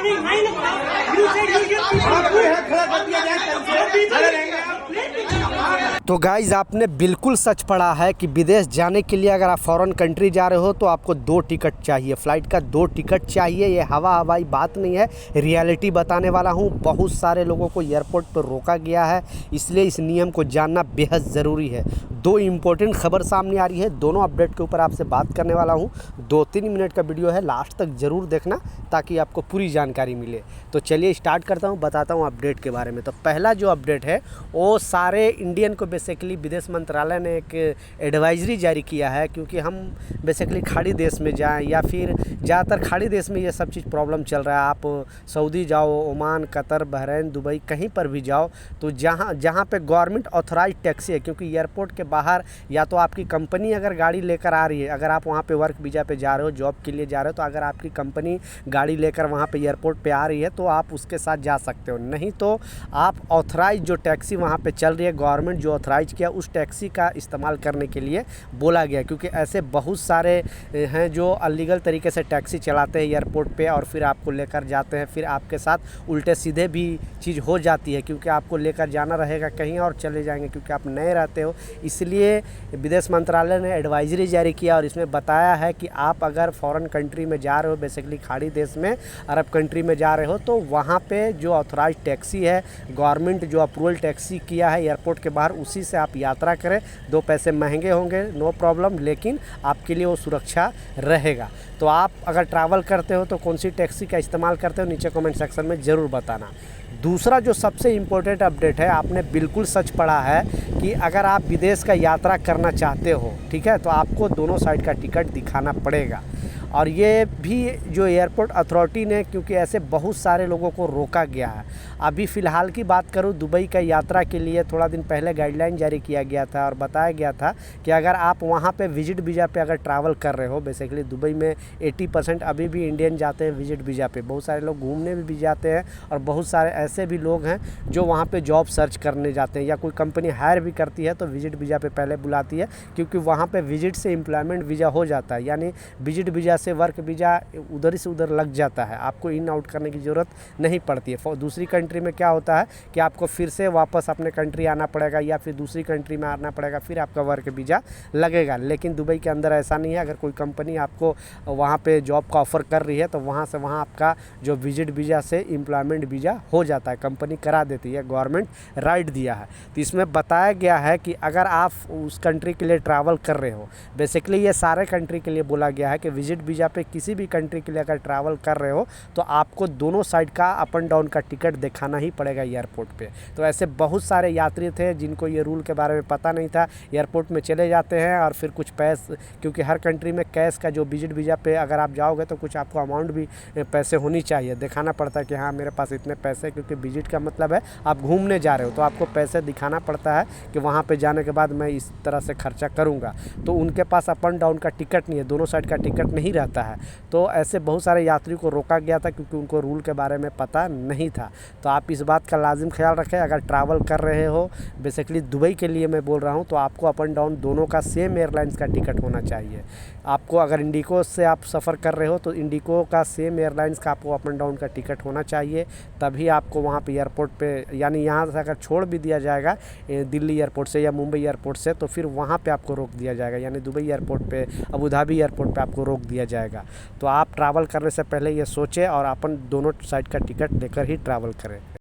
नहीं माई लगता यू से आपको यहाँ खड़ा कर दिया जाए, कल से खड़े रहेंगे आप। तो गाइज आपने बिल्कुल सच पढ़ा है कि विदेश जाने के लिए अगर आप फॉरेन कंट्री जा रहे हो तो आपको 2 टिकट चाहिए, फ़्लाइट का 2 टिकट चाहिए। ये हवाई बात नहीं है, रियलिटी बताने वाला हूँ। बहुत सारे लोगों को एयरपोर्ट पर रोका गया है, इसलिए इस नियम को जानना बेहद ज़रूरी है। 2 इम्पोर्टेंट खबर सामने आ रही है, दोनों अपडेट के ऊपर आपसे बात करने वाला हूँ। 2-3 मिनट का वीडियो है, लास्ट तक ज़रूर देखना ताकि आपको पूरी जानकारी मिले। तो चलिए स्टार्ट करता हूँ, बताता हूँ अपडेट के बारे में। तो पहला जो अपडेट है वो सारे इंडियन को बेसिकली विदेश मंत्रालय ने एक एडवाइजरी जारी किया है, क्योंकि हम बेसिकली खाड़ी देश में जाएं या फिर ज़्यादातर खाड़ी देश में ये सब चीज़ प्रॉब्लम चल रहा है। आप सऊदी जाओ, ओमान, कतर, बहरीन, दुबई, कहीं पर भी जाओ तो जहाँ पे गवर्नमेंट ऑथराइज टैक्सी है, क्योंकि एयरपोर्ट के बाहर या तो आपकी कंपनी अगर गाड़ी लेकर आ रही है, अगर आप वहाँ पे वर्क वीज़ा पे जा रहे हो, जॉब के लिए जा रहे हो, तो अगर आपकी कंपनी गाड़ी लेकर वहाँ पे एयरपोर्ट पे आ रही है तो आप उसके साथ जा सकते हो। नहीं तो आप ऑथराइज जो टैक्सी वहाँ पे चल रही है, गवर्नमेंट जो ऑथराइज किया उस टैक्सी का इस्तेमाल करने के लिए बोला गया, क्योंकि ऐसे बहुत सारे हैं जो अनलीगल तरीके से टैक्सी चलाते हैं एयरपोर्ट पे और फिर आपको लेकर जाते हैं, फिर आपके साथ उल्टे सीधे भी चीज़ हो जाती है, क्योंकि आपको लेकर जाना रहेगा कहीं और चले जाएंगे क्योंकि आप नए रहते हो। इसलिए विदेश मंत्रालय ने एडवाइजरी जारी किया और इसमें बताया है कि आप अगर फॉरेन कंट्री में जा रहे हो, बेसिकली खाड़ी देश में, अरब कंट्री में जा रहे हो, तो वहाँ पे जो ऑथराइज टैक्सी है, गवर्नमेंट जो अप्रूवल टैक्सी किया है एयरपोर्ट के बाहर, उसी से आप यात्रा करें। 2 पैसे महंगे होंगे, नो प्रॉब्लम, लेकिन आपके लिए वो सुरक्षा रहेगा। तो आप अगर ट्रैवल करते हो तो कौन सी टैक्सी का इस्तेमाल करते हो, नीचे कमेंट सेक्शन में ज़रूर बताना। दूसरा जो सबसे इम्पोर्टेंट अपडेट है, आपने बिल्कुल सच पढ़ा है कि अगर आप विदेश का यात्रा करना चाहते हो, ठीक है, तो आपको दोनों साइड का टिकट दिखाना पड़ेगा। और ये भी जो एयरपोर्ट अथॉरिटी ने, क्योंकि ऐसे बहुत सारे लोगों को रोका गया है। अभी फ़िलहाल की बात करूँ, दुबई का यात्रा के लिए थोड़ा दिन पहले गाइडलाइन जारी किया गया था और बताया गया था कि अगर आप वहाँ पे विजिट वीज़ा पे अगर ट्रैवल कर रहे हो, बेसिकली दुबई में 80% अभी भी इंडियन जाते हैं विजिट वीज़ा पे। बहुत सारे लोग घूमने भी जाते हैं और बहुत सारे ऐसे भी लोग हैं जो वहाँ पे जॉब सर्च करने जाते हैं, या कोई कंपनी हायर भी करती है तो विजिट वीज़ा पे पहले बुलाती है, क्योंकि वहाँ पे विजिट से एम्प्लॉयमेंट वीज़ा हो जाता है, यानी विजिट वीज़ा से वर्क वीज़ा उधर ही से उधर लग जाता है, आपको इन आउट करने की ज़रूरत नहीं पड़ती है। दूसरी कंट्री में क्या होता है कि आपको फिर से वापस अपने कंट्री आना पड़ेगा या फिर दूसरी कंट्री में आना पड़ेगा, फिर आपका वर्क वीज़ा लगेगा। लेकिन दुबई के अंदर ऐसा नहीं है। अगर कोई कंपनी आपको वहाँ पे जॉब का ऑफ़र कर रही है तो वहाँ से वहाँ आपका जो विजिट वीज़ा से एम्प्लॉयमेंट वीज़ा हो जाता है, कंपनी करा देती है, गवर्नमेंट राइट दिया है। तो इसमें बताया गया है कि अगर आप उस कंट्री के लिए ट्रैवल कर रहे हो, बेसिकली ये सारे कंट्री के लिए बोला गया है कि विजिट वीज़ा पे किसी भी कंट्री के लिए अगर ट्रैवल कर रहे हो तो आपको दोनों साइड का अप एंड डाउन का टिकट दिखाना ही पड़ेगा एयरपोर्ट पे। तो ऐसे बहुत सारे यात्री थे जिनको ये रूल के बारे में पता नहीं था, एयरपोर्ट में चले जाते हैं और फिर कुछ पैसे, क्योंकि हर कंट्री में कैश का जो विजिट वीज़ा पे अगर आप जाओगे तो कुछ आपको अमाउंट भी पैसे होनी चाहिए, दिखाना पड़ता है कि हाँ मेरे पास इतने पैसे, क्योंकि विजिट का मतलब है आप घूमने जा रहे हो, तो आपको पैसे दिखाना पड़ता है कि वहाँ पर जाने के बाद मैं इस तरह से खर्चा करूँगा। तो उनके पास अप एंड डाउन का टिकट नहीं है, दोनों साइड का टिकट नहीं रहता है। तो ऐसे बहुत सारे यात्री को रोका गया था क्योंकि उनको रूल के बारे में पता नहीं था। तो आप इस बात का लाजिम ख्याल रखें, अगर ट्रैवल कर रहे हो, बेसिकली दुबई के लिए मैं बोल रहा हूँ, तो आपको अप एंड डाउन दोनों का सेम एयरलाइंस का टिकट होना चाहिए। आपको अगर इंडिगो से आप सफ़र कर रहे हो तो इंडिगो का सेम एयरलाइंस का आपको अप एंड डाउन का टिकट होना चाहिए, तभी आपको वहाँ पे एयरपोर्ट पे, यानी यहाँ से अगर छोड़ भी दिया जाएगा दिल्ली एयरपोर्ट से या मुंबई एयरपोर्ट से, तो फिर वहाँ पे आपको रोक दिया जाएगा, यानी दुबई एयरपोर्ट पे, अबू धाबी एयरपोर्ट पे आपको रोक दिया जाएगा। तो आप ट्रैवल करने से पहले ये सोचें और अपन दोनों साइड का टिकट लेकर ही ट्रैवल करें।